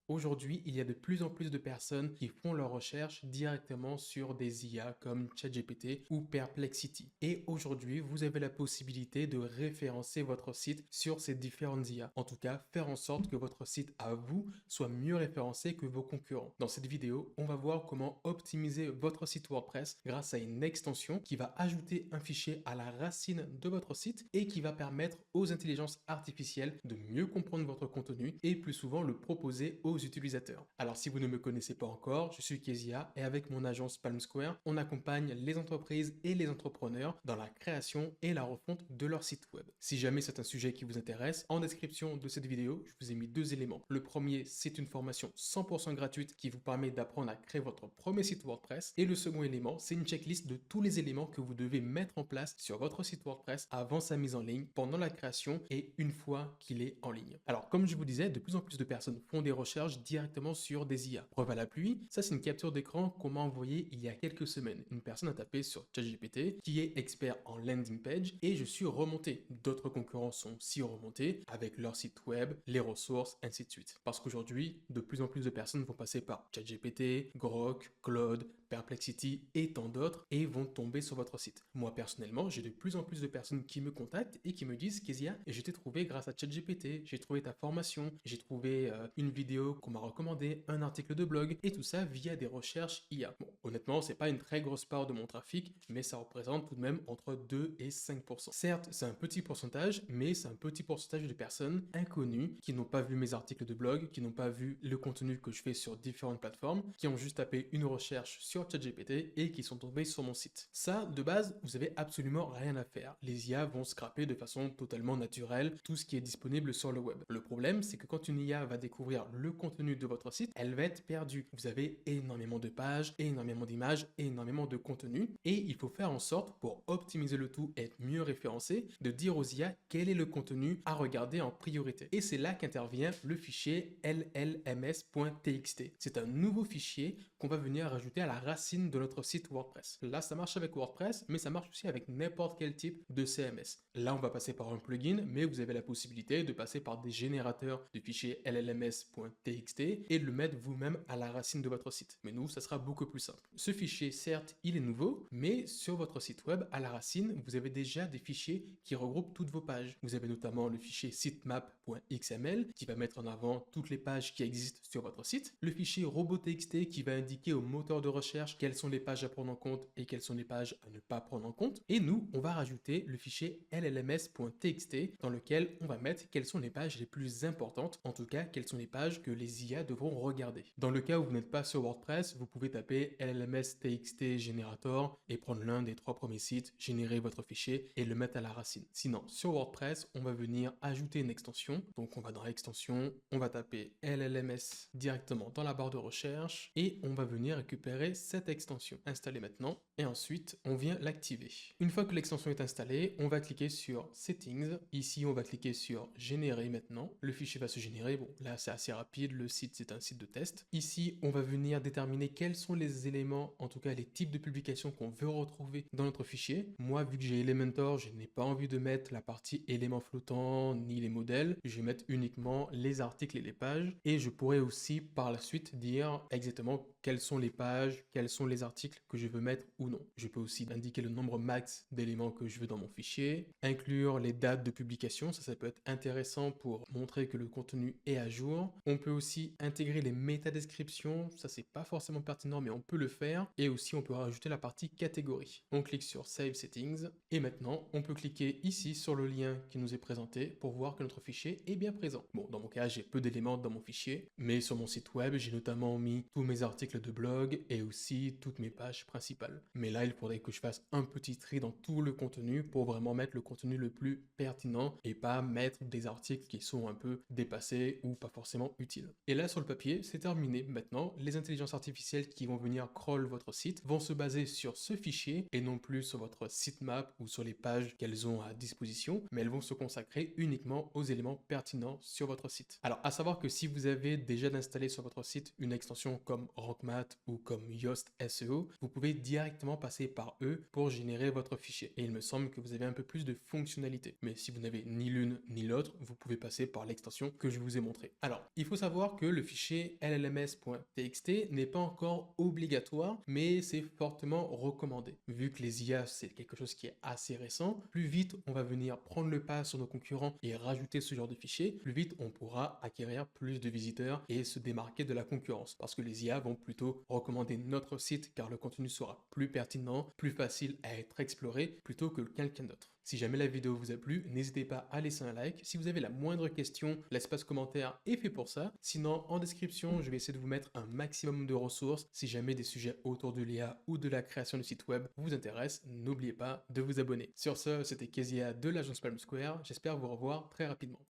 Aujourd'hui, il y a de plus en plus de personnes qui font leurs recherches directement sur des IA comme ChatGPT ou Perplexity. Et aujourd'hui, vous avez la possibilité de référencer votre site sur ces différentes IA. En tout cas, faire en sorte que votre site à vous soit mieux référencé que vos concurrents. Dans cette vidéo, on va voir comment optimiser votre site WordPress grâce à une extension qui va ajouter un fichier à la racine de votre site et qui va permettre aux intelligences artificielles de mieux comprendre votre contenu et plus souvent le proposer aux utilisateurs. Alors si vous ne me connaissez pas encore, je suis Kezia et avec mon agence Palm Square, on accompagne les entreprises et les entrepreneurs dans la création et la refonte de leur site web. Si jamais c'est un sujet qui vous intéresse, en description de cette vidéo, je vous ai mis deux éléments. Le premier, c'est une formation 100% gratuite qui vous permet d'apprendre à créer votre premier site WordPress et le second élément, c'est une checklist de tous les éléments que vous devez mettre en place sur votre site WordPress avant sa mise en ligne, pendant la création et une fois qu'il est en ligne. Alors comme je vous disais, de plus en plus de personnes font des recherches directement sur des IA. Preuve à l'appui, ça c'est une capture d'écran qu'on m'a envoyée il y a quelques semaines. Une personne a tapé sur ChatGPT qui est expert en landing page et je suis remonté. D'autres concurrents sont aussi remontés avec leur site web, les ressources, ainsi de suite. Parce qu'aujourd'hui, de plus en plus de personnes vont passer par ChatGPT, Grok, Claude, Perplexity et tant d'autres et vont tomber sur votre site. Moi personnellement, j'ai de plus en plus de personnes qui me contactent et qui me disent Kezia, je t'ai trouvé grâce à ChatGPT, j'ai trouvé ta formation, j'ai trouvé une vidéo qu'on m'a recommandée, un article de blog et tout ça via des recherches IA. Bon, honnêtement, c'est pas une très grosse part de mon trafic, mais ça représente tout de même entre 2 et 5%. Certes, c'est un petit pourcentage, mais c'est un petit pourcentage de personnes inconnues qui n'ont pas vu mes articles de blog, qui n'ont pas vu le contenu que je fais sur différentes plateformes, qui ont juste tapé une recherche sur ChatGPT et qui sont tombés sur mon site. Ça, de base, vous avez absolument rien à faire. Les IA vont scraper de façon totalement naturelle tout ce qui est disponible sur le web. Le problème, c'est que quand une IA va découvrir le contenu de votre site, elle va être perdue. Vous avez énormément de pages, énormément d'images, énormément de contenu et il faut faire en sorte, pour optimiser le tout et être mieux référencé, de dire aux IA quel est le contenu à regarder en priorité. Et c'est là qu'intervient le fichier llms.txt. C'est un nouveau fichier qu'on va venir rajouter à la racine de notre site WordPress. Là, ça marche avec WordPress, mais ça marche aussi avec n'importe quel type de CMS. Là, on va passer par un plugin, mais vous avez la possibilité de passer par des générateurs de fichiers llms.txt et de le mettre vous-même à la racine de votre site. Mais nous, ça sera beaucoup plus simple. Ce fichier, certes, il est nouveau, mais sur votre site web, à la racine, vous avez déjà des fichiers qui regroupent toutes vos pages. Vous avez notamment le fichier sitemap.xml qui va mettre en avant toutes les pages qui existent sur votre site, le fichier robot.txt qui va indiquer au moteur de recherche quelles sont les pages à prendre en compte et quelles sont les pages à ne pas prendre en compte. Et nous, on va rajouter le fichier llms.txt dans lequel on va mettre quelles sont les pages les plus importantes, en tout cas quelles sont les pages que les IA devront regarder. Dans le cas où vous n'êtes pas sur WordPress, vous pouvez taper llms.txt generator et prendre l'un des trois premiers sites, générer votre fichier et le mettre à la racine. Sinon, sur WordPress, on va venir ajouter une extension. Donc on va dans l'extension, on va taper LLMS directement dans la barre de recherche et on va venir récupérer cette extension. Installer maintenant et ensuite on vient l'activer. Une fois que l'extension est installée, on va cliquer sur Settings. Ici, on va cliquer sur Générer maintenant. Le fichier va se générer. Bon, là, c'est assez rapide. Le site, c'est un site de test. Ici, on va venir déterminer quels sont les éléments, en tout cas les types de publications qu'on veut retrouver dans notre fichier. Moi, vu que j'ai Elementor, je n'ai pas envie de mettre la partie éléments flottants ni les modèles. Je vais mettre uniquement les articles et les pages. Et je pourrais aussi par la suite dire exactement quelles sont les pages, quels sont les articles que je veux mettre ou non. Je peux aussi indiquer le nombre max d'éléments que je veux dans mon fichier, inclure les dates de publication, ça peut être intéressant pour montrer que le contenu est à jour. On peut aussi intégrer les métadescriptions, ça c'est pas forcément pertinent mais on peut le faire, et aussi on peut rajouter la partie catégorie. On clique sur Save Settings, et maintenant on peut cliquer ici sur le lien qui nous est présenté pour voir que notre fichier est bien présent. Bon, dans mon cas j'ai peu d'éléments dans mon fichier, mais sur mon site web j'ai notamment mis tous mes articles de blog et aussi toutes mes pages principales. Mais là il faudrait que je fasse un petit tri dans tout le contenu pour vraiment mettre le contenu le plus pertinent et pas mettre des articles qui sont un peu dépassés ou pas forcément utiles. Et là sur le papier, c'est terminé. Maintenant, les intelligences artificielles qui vont venir crawl votre site vont se baser sur ce fichier et non plus sur votre sitemap ou sur les pages qu'elles ont à disposition, mais elles vont se consacrer uniquement aux éléments pertinents sur votre site. Alors à savoir que si vous avez déjà installé sur votre site une extension comme RockMath ou comme Yoast SEO, vous pouvez directement passer par eux pour générer votre fichier. Et il me semble que vous avez un peu plus de fonctionnalités. Mais si vous n'avez ni l'une ni l'autre, vous pouvez passer par l'extension que je vous ai montrée. Alors, il faut savoir savoir que le fichier llms.txt n'est pas encore obligatoire, mais c'est fortement recommandé. Vu que les IA, c'est quelque chose qui est assez récent, plus vite on va venir prendre le pas sur nos concurrents et rajouter ce genre de fichier, plus vite on pourra acquérir plus de visiteurs et se démarquer de la concurrence. Parce que les IA vont plutôt recommander notre site car le contenu sera plus pertinent, plus facile à être exploré plutôt que quelqu'un d'autre. Si jamais la vidéo vous a plu, n'hésitez pas à laisser un like. Si vous avez la moindre question, l'espace commentaire est fait pour ça. Sinon, en description, je vais essayer de vous mettre un maximum de ressources. Si jamais des sujets autour de l'IA ou de la création de site web vous intéressent, n'oubliez pas de vous abonner. Sur ce, c'était Kezia de l'agence Palm Square. J'espère vous revoir très rapidement.